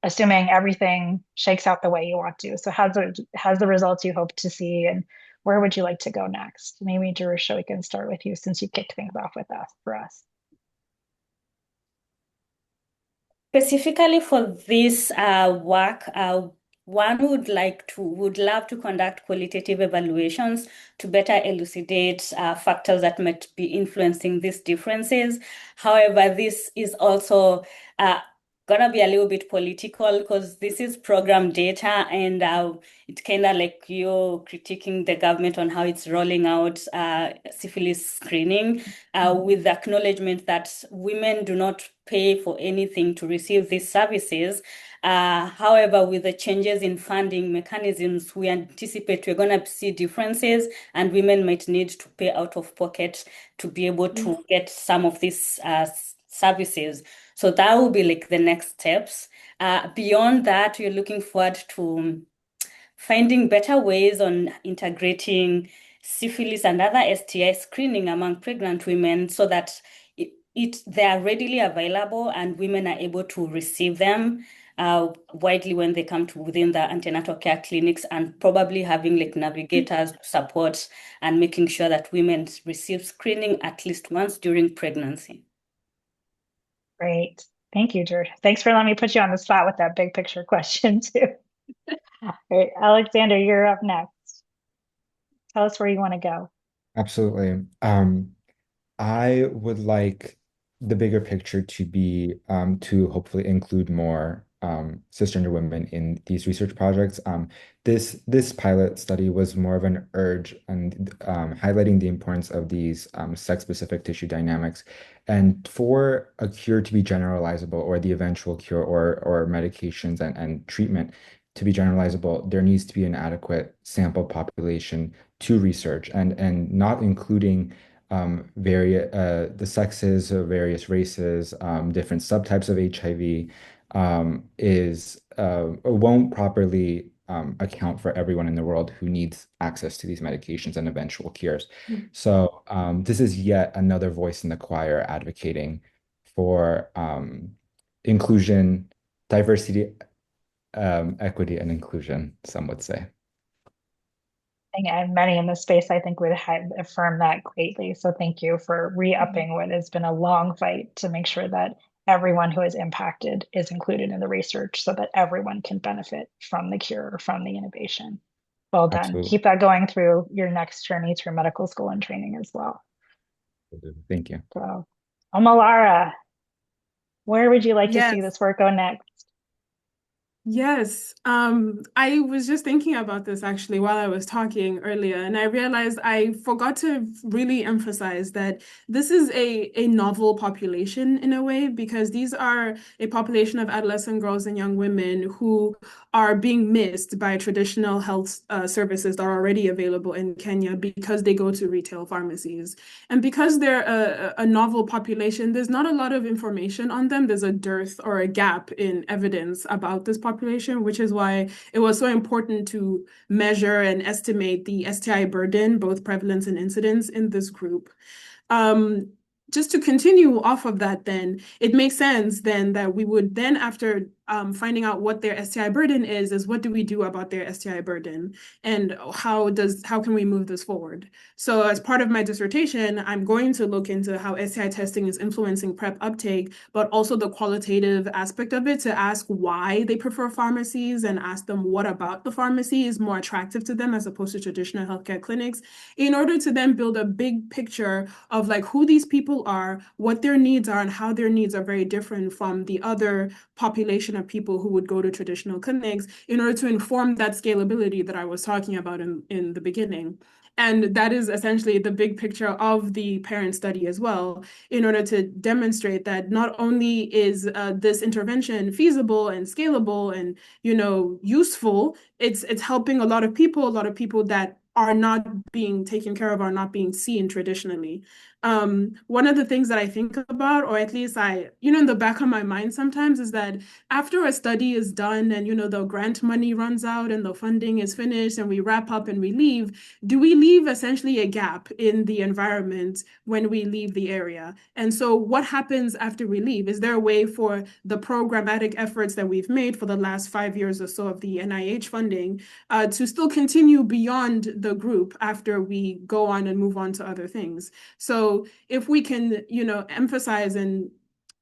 Assuming everything shakes out the way you want to. So how's the results you hope to see, and where would you like to go next? Maybe Jerusha, we can start with you since you kicked things off with us for us. Specifically for this work, one would love to conduct qualitative evaluations to better elucidate factors that might be influencing these differences. However, this is also gonna be a little bit political because this is program data, and it's kind of like you're critiquing the government on how it's rolling out syphilis screening, with the acknowledgement that women do not pay for anything to receive these services. However, with the changes in funding mechanisms, we anticipate we're going to see differences, and women might need to pay out of pocket to be able to get some of these services. So that will be like the next steps. Beyond that, we're looking forward to finding better ways on integrating syphilis and other STI screening among pregnant women so that they are readily available and women are able to receive them widely when they come to within the antenatal care clinics, and probably having like navigators support and making sure that women receive screening at least once during pregnancy. Great. Thank you, Jared. Thanks for letting me put you on the spot with that big picture question too. All right, Alexander, you're up next. Tell us where you want to go. Absolutely. I would like the bigger picture to be to hopefully include more cisgender women in these research projects. This pilot study was more of an urge and highlighting the importance of these sex-specific tissue dynamics. And for a cure to be generalizable, or the eventual cure, or medications and treatment to be generalizable, there needs to be an adequate sample population to research, and not including the sexes of various races, different subtypes of HIV, won't properly account for everyone in the world who needs access to these medications and eventual cures. So this is yet another voice in the choir advocating for inclusion, diversity, equity, and inclusion, some would say. And many in this space, I think, would affirm that greatly. So thank you for re-upping what has been a long fight to make sure that everyone who is impacted is included in the research so that everyone can benefit from the cure or from the innovation. Well done. Absolutely. Keep that going through your next journey through medical school and training as well. Thank you. So, Omalara, where would you like to see this work go next? Yes, I was just thinking about this actually while I was talking earlier, and I realized I forgot to really emphasize that this is a novel population in a way, because these are a population of adolescent girls and young women who are being missed by traditional health services that are already available in Kenya because they go to retail pharmacies. And because they're a novel population, there's not a lot of information on them. There's a dearth or a gap in evidence about this population, which is why it was so important to measure and estimate the STI burden, both prevalence and incidence in this group. Just to continue off of that, then it makes sense then that we would then, after finding out what their STI burden is what do we do about their STI burden, and how can we move this forward? So as part of my dissertation, I'm going to look into how STI testing is influencing PrEP uptake, but also the qualitative aspect of it, to ask why they prefer pharmacies and ask them what about the pharmacy is more attractive to them as opposed to traditional healthcare clinics, in order to then build a big picture of like who these people are, what their needs are, and how their needs are very different from the other population of people who would go to traditional clinics, in order to inform that scalability that I was talking about in the beginning. And that is essentially the big picture of the parent study as well, in order to demonstrate that not only is this intervention feasible and scalable and, useful, it's helping a lot of people that are not being taken care of, are not being seen traditionally. one of the things that I think about, or at least in the back of my mind sometimes, is that after a study is done and, the grant money runs out and the funding is finished and we wrap up and we leave, do we leave essentially a gap in the environment when we leave the area? And so what happens after we leave? Is there a way for the programmatic efforts that we've made for the last 5 years or so of the NIH funding to still continue beyond the group after we go on and move on to other things? So if we can, emphasize and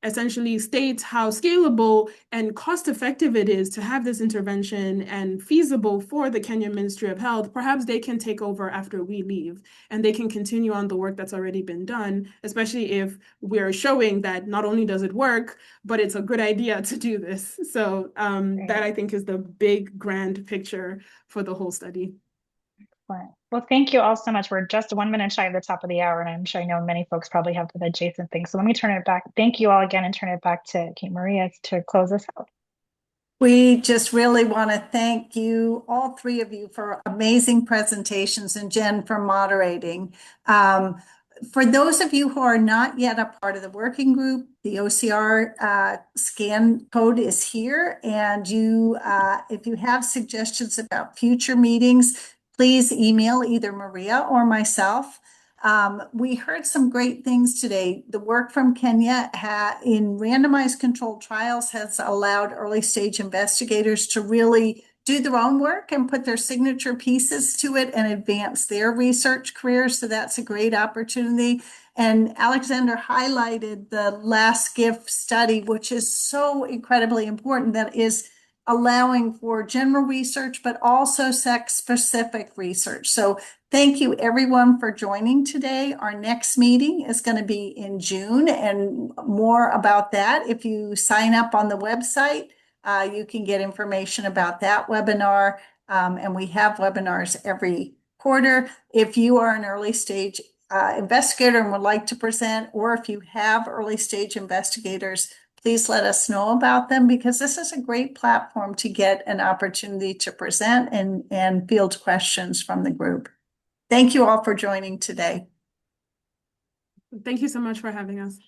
essentially state how scalable and cost-effective it is to have this intervention and feasible for the Kenya Ministry of Health, perhaps they can take over after we leave and they can continue on the work that's already been done, especially if we're showing that not only does it work, but it's a good idea to do this. So that I think is the big grand picture for the whole study. Well, thank you all so much. We're just 1 minute shy of the top of the hour, and I'm sure I know many folks probably have the adjacent things. So let me turn it back. Thank you all again and turn it back to Kate Maria to close us out. We just really want to thank you, all three of you, for amazing presentations, and Jen for moderating. For those of you who are not yet a part of the working group, the OCR scan code is here. And if you have suggestions about future meetings, please email either Maria or myself. We heard some great things today. The work from Kenya in randomized controlled trials has allowed early stage investigators to really do their own work and put their signature pieces to it and advance their research careers. So that's a great opportunity. And Alexander highlighted the last gift study, which is so incredibly important, that is allowing for general research, but also sex-specific research. So thank you everyone for joining today. Our next meeting is going to be in June, and more about that. If you sign up on the website, you can get information about that webinar. And we have webinars every quarter. If you are an early stage investigator and would like to present, or if you have early stage investigators, please let us know about them, because this is a great platform to get an opportunity to present and field questions from the group. Thank you all for joining today. Thank you so much for having us.